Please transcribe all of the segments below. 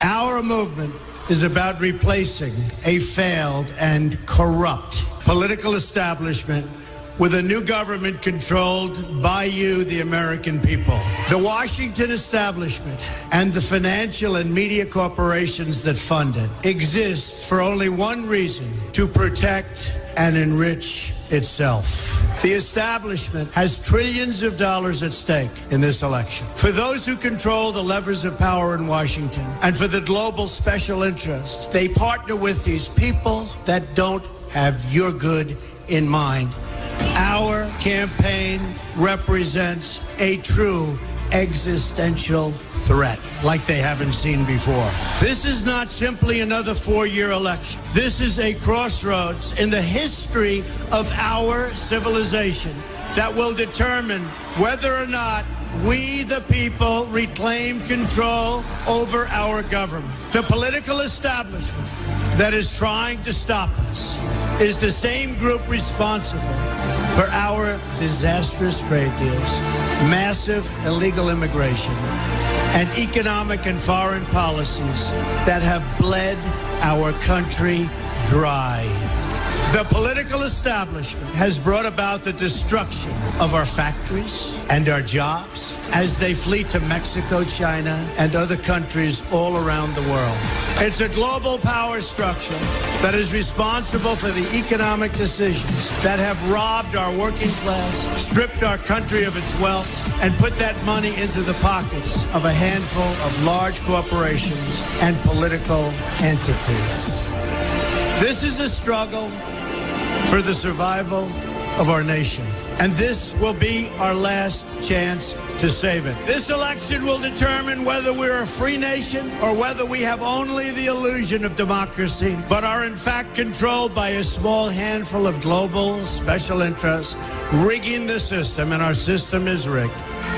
Our movement is about replacing a failed and corrupt political establishment with a new government controlled by you, the American people. The Washington establishment and the financial and media corporations that fund it exist for only one reason: to protect and enrich itself. The establishment has trillions of dollars at stake in this election. For those who control the levers of power in Washington and for the global special interests, they partner with these people that don't have your good in mind. Our campaign represents a true existential threat like they haven't seen before. This is not simply another four-year election. This is a crossroads in the history of our civilization that will determine whether or not we, the people, reclaim control over our government. The political establishment that is trying to stop us is the same group responsible for our disastrous trade deals, massive illegal immigration, and economic and foreign policies that have bled our country dry. The political establishment has brought about the destruction of our factories and our jobs as they flee to Mexico, China, and other countries all around the world. It's a global power structure that is responsible for the economic decisions that have robbed our working class, stripped our country of its wealth, and put that money into the pockets of a handful of large corporations and political entities. This is a struggle for the survival of our nation. And this will be our last chance to save it. This election will determine whether we're a free nation or whether we have only the illusion of democracy, but are in fact controlled by a small handful of global special interests rigging the system, and our system is rigged.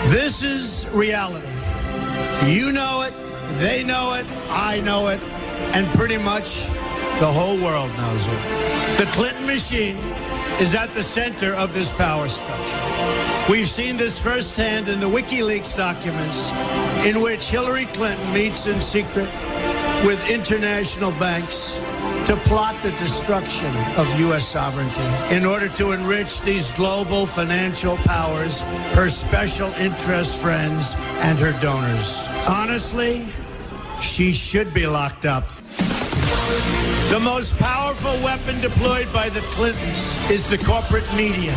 This is reality. You know it, they know it, I know it, and pretty much the whole world knows it. The Clinton machine is at the center of this power structure. We've seen this firsthand in the WikiLeaks documents, in which Hillary Clinton meets in secret with international banks to plot the destruction of U.S. sovereignty in order to enrich these global financial powers, her special interest friends, and her donors. Honestly, she should be locked up. The most powerful weapon deployed by the Clintons is the corporate media,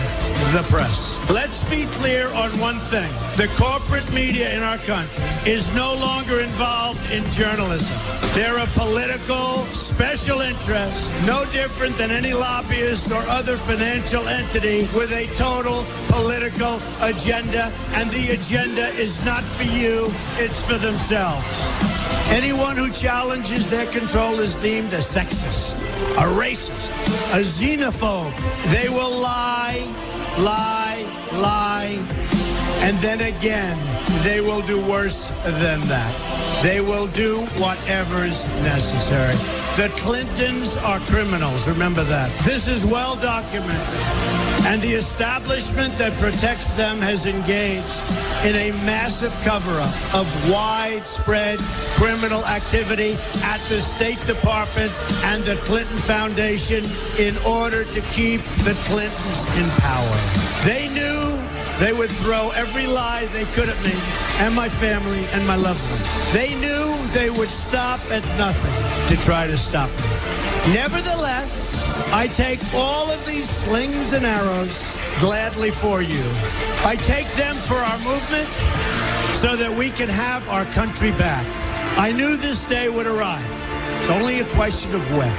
the press. Let's be clear on one thing. The corporate media in our country is no longer involved in journalism. They're a political special interest, no different than any lobbyist or other financial entity with a total political agenda, and the agenda is not for you, it's for themselves. Anyone who challenges their control is deemed a sexist, a racist, a xenophobe. They will lie, and then again, they will do worse than that. They will do whatever's necessary. The Clintons are criminals, remember that. This is well documented. And the establishment that protects them has engaged in a massive cover-up of widespread criminal activity at the State Department and the Clinton Foundation in order to keep the Clintons in power. They knew they would throw every lie they could at me and my family and my loved ones. They knew they would stop at nothing to try to stop me. Nevertheless, I take all of these slings and arrows gladly for you. I take them for our movement so that we can have our country back. I knew this day would arrive. It's only a question of when.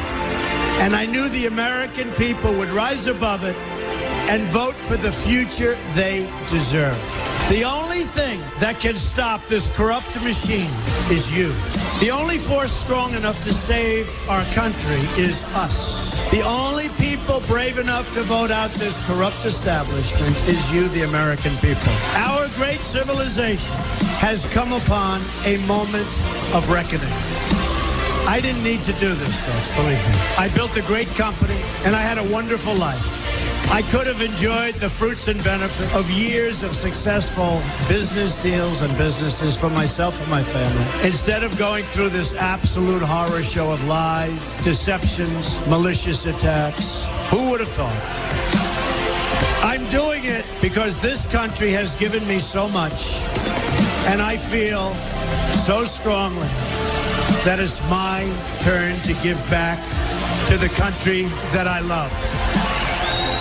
And I knew the American people would rise above it and vote for the future they deserve. The only thing that can stop this corrupt machine is you. The only force strong enough to save our country is us. The only people brave enough to vote out this corrupt establishment is you, the American people. Our great civilization has come upon a moment of reckoning. I didn't need to do this, folks, believe me. I built a great company, and I had a wonderful life. I could have enjoyed the fruits and benefit of years of successful business deals and businesses for myself and my family, instead of going through this absolute horror show of lies, deceptions, malicious attacks. Who would have thought? I'm doing it because this country has given me so much, and I feel so strongly that it's my turn to give back to the country that I love.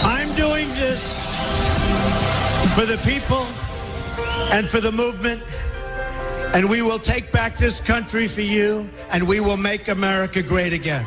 I'm doing this for the people and for the movement, and we will take back this country for you, and we will make America great again.